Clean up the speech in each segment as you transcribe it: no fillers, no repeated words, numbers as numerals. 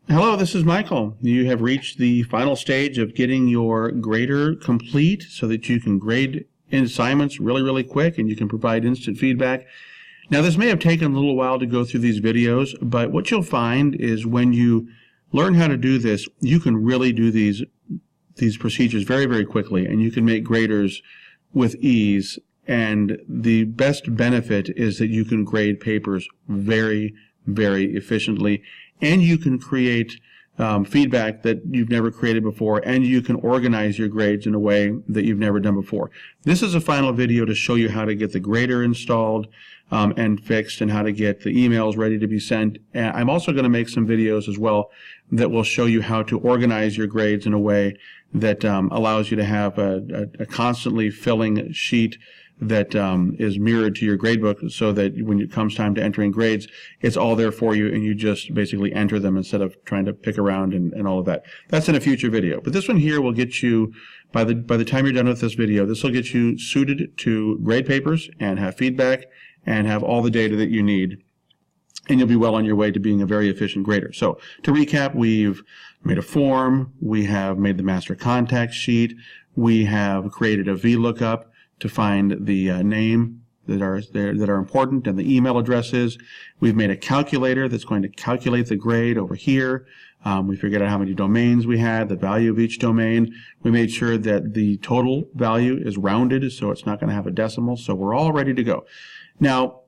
Hello, this is Michael. You have reached the final stage of getting your grader complete so that you can grade assignments really quick and you can provide instant feedback. Now, this may have taken a little while to go through these videos, but what you'll find is when you learn how to do this, you can really do these procedures very quickly, and you can make graders with ease. And the best benefit is that you can grade papers very efficiently, and you can create feedback that you've never created before, and you can organize your grades in a way that you've never done before. This is a final video to show you how to get the grader installed and fixed, and how to get the emails ready to be sent. And I'm also going to make some videos as well that will show you how to organize your grades in a way that allows you to have a constantly filling sheet that is mirrored to your gradebook, so that when it comes time to entering grades, it's all there for you and you just basically enter them instead of trying to pick around and all of that. That's in a future video. But this one here will get you, by the time you're done with this video, this will get you suited to grade papers and have feedback and have all the data that you need. And you'll be well on your way to being a very efficient grader. So to recap, we've made a form, we have made the master contact sheet, we have created a VLOOKUP to find the name that are important and the email addresses. We've made a calculator that's going to calculate the grade over here. We figured out how many domains we had, the value of each domain. We made sure that the total value is rounded, so it's not going to have a decimal. So we're all ready to go. Now,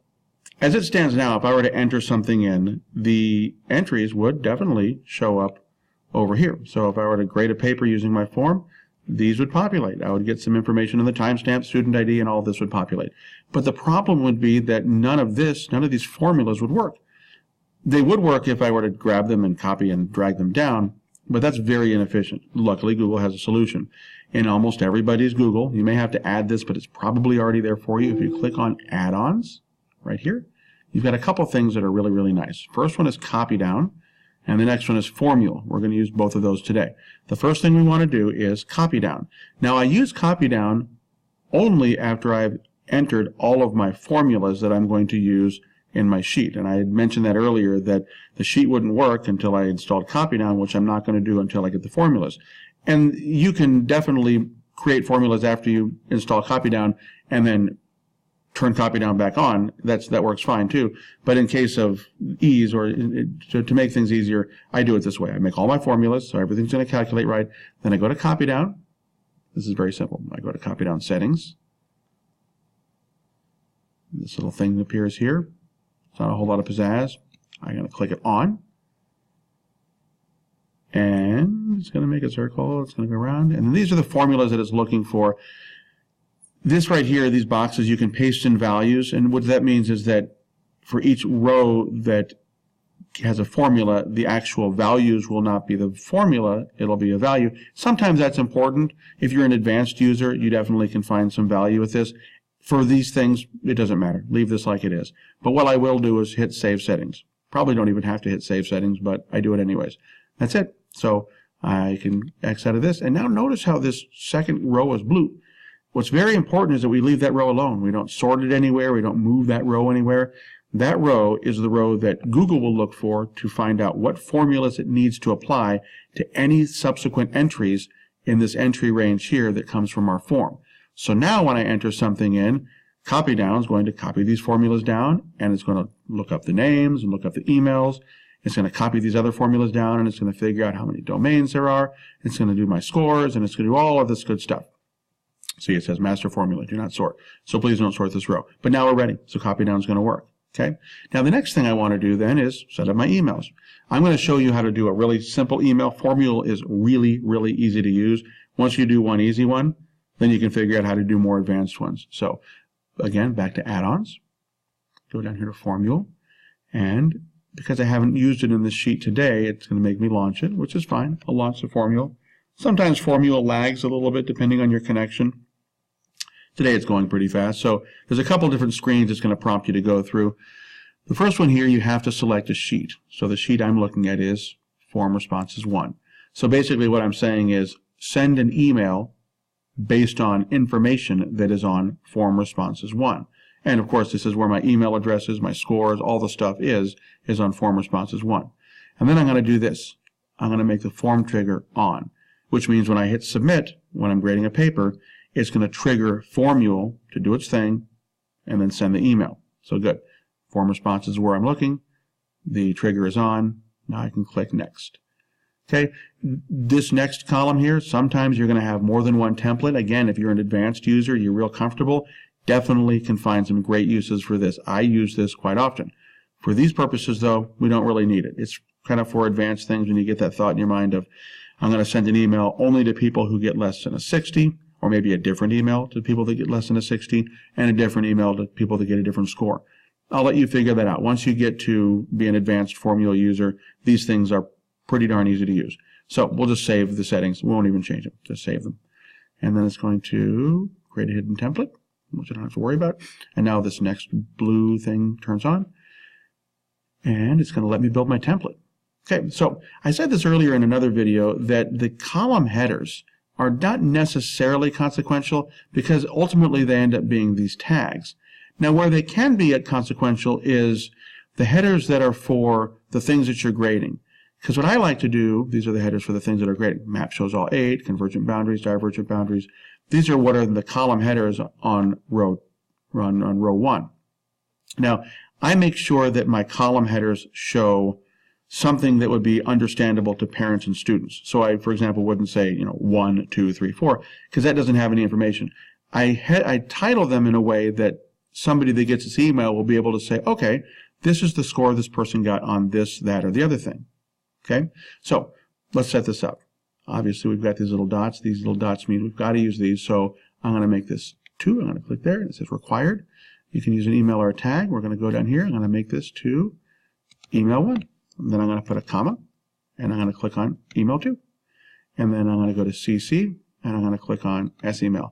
as it stands now, if I were to enter something in, the entries would definitely show up over here. So if I were to grade a paper using my form, these would populate. I would get some information on the timestamp, student ID, and all of this would populate. But the problem would be that none of these formulas would work. They would work if I were to grab them and copy and drag them down, but that's very inefficient. Luckily, Google has a solution. In almost everybody's Google, you may have to add this, but it's probably already there for you. If you click on add-ons right here, you've got a couple things that are really nice. First one is copy down, and the next one is FormMule. We're going to use both of those today. The first thing we want to do is copy down. Now, I use copy down only after I've entered all of my formulas that I'm going to use in my sheet. And I had mentioned that earlier, that the sheet wouldn't work until I installed copy down, which I'm not going to do until I get the formulas. And you can definitely create formulas after you install copy down and then turn copy down back on. That works fine too. But in case of ease, or to make things easier, I do it this way. I make all my formulas, so everything's going to calculate right. Then I go to copy down. This is very simple. I go to copy down settings. This little thing appears here. It's not a whole lot of pizzazz. I'm going to click it on. And it's going to make a circle. It's going to go around. And these are the formulas that it's looking for. This right here, these boxes, you can paste in values, and what that means is that for each row that has a formula, the actual values will not be the formula, it'll be a value. Sometimes that's important. If you're an advanced user, you definitely can find some value with this. For these things, it doesn't matter. Leave this like it is. But what I will do is hit Save Settings. Probably don't even have to hit Save Settings, but I do it anyways. That's it. So I can X out of this, and now notice how this second row is blue. What's very important is that we leave that row alone. We don't sort it anywhere. We don't move that row anywhere. That row is the row that Google will look for to find out what formulas it needs to apply to any subsequent entries in this entry range here that comes from our form. So now when I enter something in, copy down is going to copy these formulas down, and it's going to look up the names and look up the emails. It's going to copy these other formulas down, and it's going to figure out how many domains there are. It's going to do my scores, and it's going to do all of this good stuff. See, it says master formula, do not sort. So please don't sort this row. But now we're ready, so copy down is going to work. Okay. Now the next thing I want to do then is set up my emails. I'm going to show you how to do a really simple email. FormMule is really easy to use. Once you do one easy one, then you can figure out how to do more advanced ones. So again, back to add-ons. Go down here to FormMule, and because I haven't used it in this sheet today, it's going to make me launch it, which is fine. I'll launch the FormMule. Sometimes FormMule lags a little bit depending on your connection. Today it's going pretty fast. So there's a couple different screens it's going to prompt you to go through. The first one here, you have to select a sheet. So the sheet I'm looking at is Form Responses 1. So basically what I'm saying is send an email based on information that is on Form Responses 1. And of course this is where my email addresses, my scores, all the stuff is on Form Responses 1. And then I'm going to do this. I'm going to make the form trigger on, which means when I hit submit, when I'm grading a paper, it's going to trigger FormMule to do its thing and then send the email. So good. Form response is where I'm looking. The trigger is on. Now I can click next. Okay, this next column here, sometimes you're going to have more than one template. Again, if you're an advanced user, you're real comfortable, definitely can find some great uses for this. I use this quite often. For these purposes, though, we don't really need it. It's kind of for advanced things when you get that thought in your mind of, I'm going to send an email only to people who get less than a 60, or maybe a different email to people that get less than a 60, and a different email to people that get a different score. I'll let you figure that out. Once you get to be an advanced FormMule user, these things are pretty darn easy to use. So we'll just save the settings. We won't even change them. Just save them. And then it's going to create a hidden template, which I don't have to worry about. And now this next blue thing turns on. And it's going to let me build my template. Okay, so I said this earlier in another video that the column headers are not necessarily consequential because ultimately they end up being these tags. Now where they can be consequential is the headers that are for the things that you're grading. Because what I like to do, these are the headers for the things that are grading. Map shows all 8, convergent boundaries, divergent boundaries. These are what are the column headers on row 1. Now, I make sure that my column headers show something that would be understandable to parents and students. So I, for example, wouldn't say, 1, 2, 3, 4, because that doesn't have any information. I title them in a way that somebody that gets this email will be able to say, okay, this is the score this person got on this, that, or the other thing. Okay, so let's set this up. Obviously, we've got these little dots. These little dots mean we've got to use these. So I'm going to make this 2. I'm going to click there. And it says required. You can use an email or a tag. We're going to go down here. I'm going to make this to email 1. And then I'm going to put a comma. And I'm going to click on email 2. And then I'm going to go to CC. And I'm going to click on SEmail.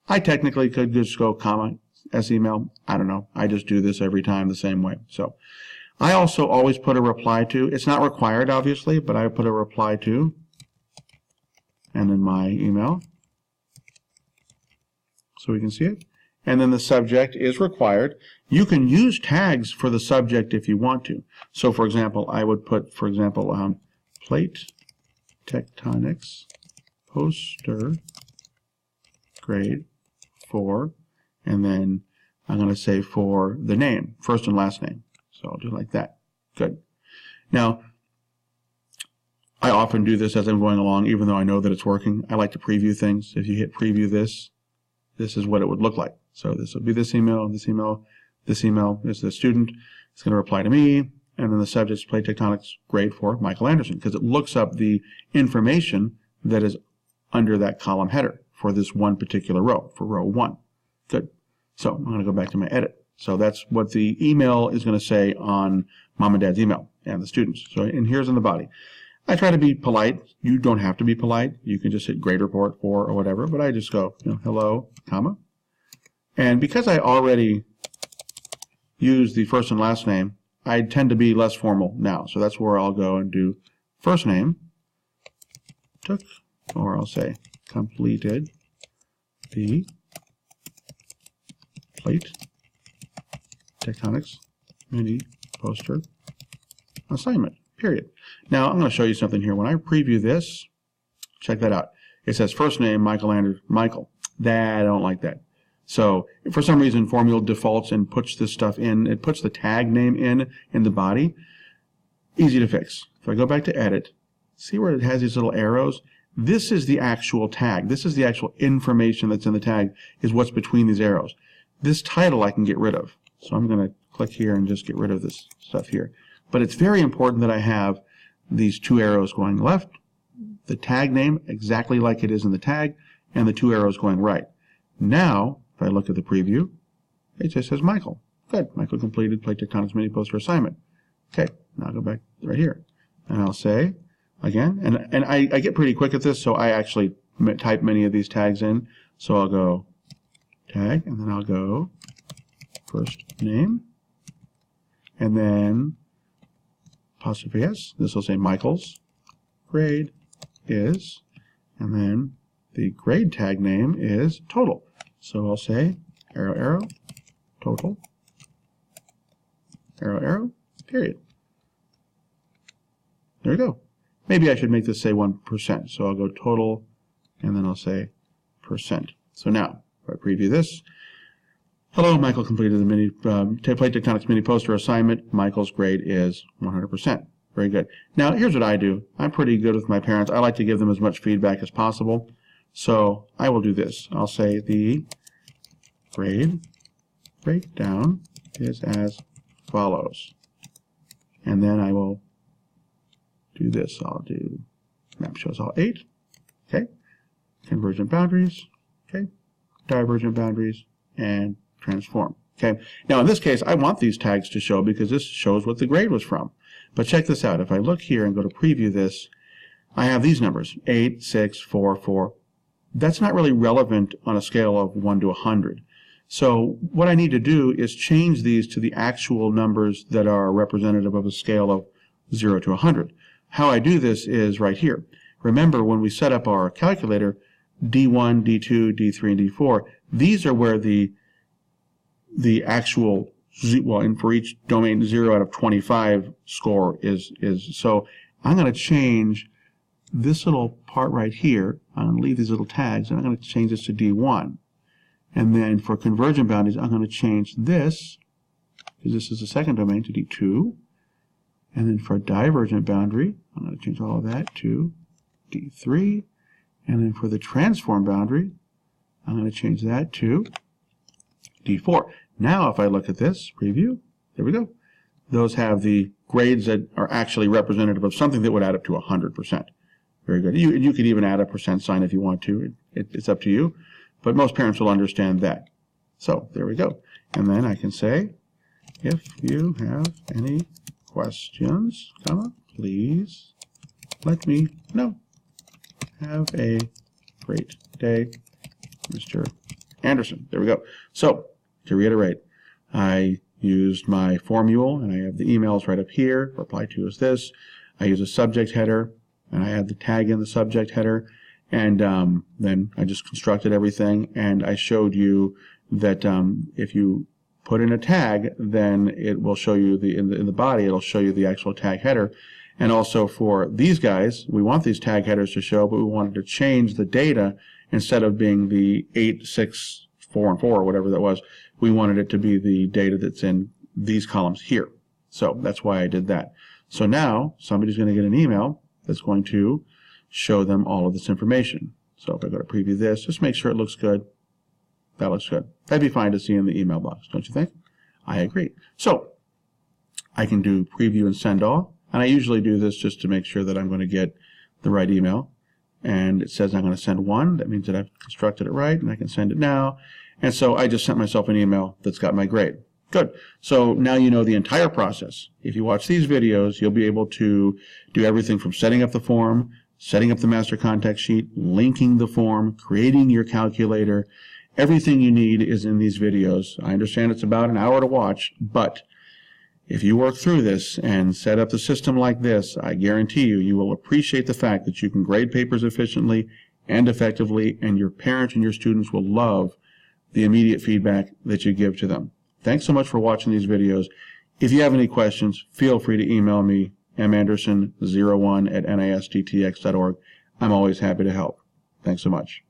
I technically could just go comma SEmail. I don't know. I just do this every time the same way. So I also always put a reply to. It's not required, obviously, but I put a reply to, and then my email, so we can see it. And then the subject is required. You can use tags for the subject if you want to. So, for example, I would put, plate tectonics poster grade 4, and then I'm going to say for the name, first and last name. So I'll do it like that. Good. Now, I often do this as I'm going along, even though I know that it's working. I like to preview things. If you hit preview this is what it would look like. So this will be this email, this email, this email is the student. It's going to reply to me, and then the subject's plate tectonics grade 4, Michael Anderson, because it looks up the information that is under that column header for this one particular row, for row 1. Good. So I'm going to go back to my edit. So that's what the email is going to say on mom and dad's email and the students. So, and here's in the body. I try to be polite. You don't have to be polite. You can just hit grade report for or whatever, but I just go, hello, comma. And because I already use the first and last name, I tend to be less formal now. So that's where I'll go and do first name, took, or I'll say completed the plate tectonics mini poster assignment, period. Now I'm going to show you something here. When I preview this, check that out. It says first name Michael Anderson. Michael. I don't like that. So for some reason FormMule defaults and puts this stuff in. It puts the tag name in the body. Easy to fix. If I go back to edit, see where it has these little arrows? This is the actual tag. This is the actual information that's in the tag, is what's between these arrows. This title I can get rid of. So I'm going to click here and just get rid of this stuff here. But it's very important that I have these 2 arrows going left, the tag name exactly like it is in the tag, and the 2 arrows going right. Now, if I look at the preview, it just says Michael. Good. Michael completed plate tectonics mini poster assignment. Okay. Now I'll go back right here. And I'll say, again, and I get pretty quick at this, so I actually type many of these tags in. So I'll go tag, and then I'll go first name, and then apostrophe S. This will say Michael's grade is, and then the grade tag name is total. So I'll say arrow, arrow, total, arrow, arrow, period. There we go. maybe I should make this say 1%. So I'll go total, and then I'll say percent. So now, if I preview this, hello, Michael completed the plate tectonics mini poster assignment. Michael's grade is 100%. Very good. Now, here's what I do. I'm pretty good with my parents. I like to give them as much feedback as possible. So I will do this. I'll say the grade breakdown is as follows. And then I will do this. I'll do map shows all 8. Okay. Convergent boundaries. Okay. Divergent boundaries. And transform. Okay. Now, in this case, I want these tags to show because this shows what the grade was from. But check this out. If I look here and go to preview this, I have these numbers, 8, 6, 4, 4. That's not really relevant on a scale of 1 to 100. So what I need to do is change these to the actual numbers that are representative of a scale of 0 to 100. How I do this is right here. Remember, when we set up our calculator, D1, D2, D3, and D4, these are where the actual, well, and for each domain, 0 out of 25 score is. So I'm going to change this little part right here. I'm going to leave these little tags, and I'm going to change this to D1. And then for convergent boundaries, I'm going to change this, because this is the second domain, to D2. And then for a divergent boundary, I'm going to change all of that to D3. And then for the transform boundary, I'm going to change that to D4. Now, if I look at this, preview, there we go. Those have the grades that are actually representative of something that would add up to 100%. Very good. You could even add a percent sign if you want to. It's up to you. But most parents will understand that. So, there we go. And then I can say, if you have any questions, please let me know. Have a great day, Mr. Anderson. There we go. So, to reiterate, I used my FormMule, and I have the emails right up here. Reply to is this. I use a subject header, and I had the tag in the subject header, and then I just constructed everything, and I showed you that if you put in a tag, then it will show you in the body, it'll show you the actual tag header. And also for these guys, we want these tag headers to show, but we wanted to change the data. Instead of being the 8, 6, 4, and 4, or whatever that was, we wanted it to be the data that's in these columns here. So that's why I did that. So now somebody's going to get an email that's going to show them all of this information. So if I go to preview this, just make sure it looks good. That looks good. That'd be fine to see in the email box, don't you think? I agree. So I can do preview and send all, and I usually do this just to make sure that I'm going to get the right email. And it says I'm going to send one. That means that I've constructed it right, and I can send it now. And so I just sent myself an email that's got my grade. Good. So now you know the entire process. If you watch these videos, you'll be able to do everything from setting up the form, setting up the master contact sheet, linking the form, creating your calculator. Everything you need is in these videos. I understand it's about an hour to watch, but if you work through this and set up the system like this, I guarantee you will appreciate the fact that you can grade papers efficiently and effectively, and your parents and your students will love the immediate feedback that you give to them. Thanks so much for watching these videos. If you have any questions, feel free to email me, manderson01@nisttx.org. I'm always happy to help. Thanks so much.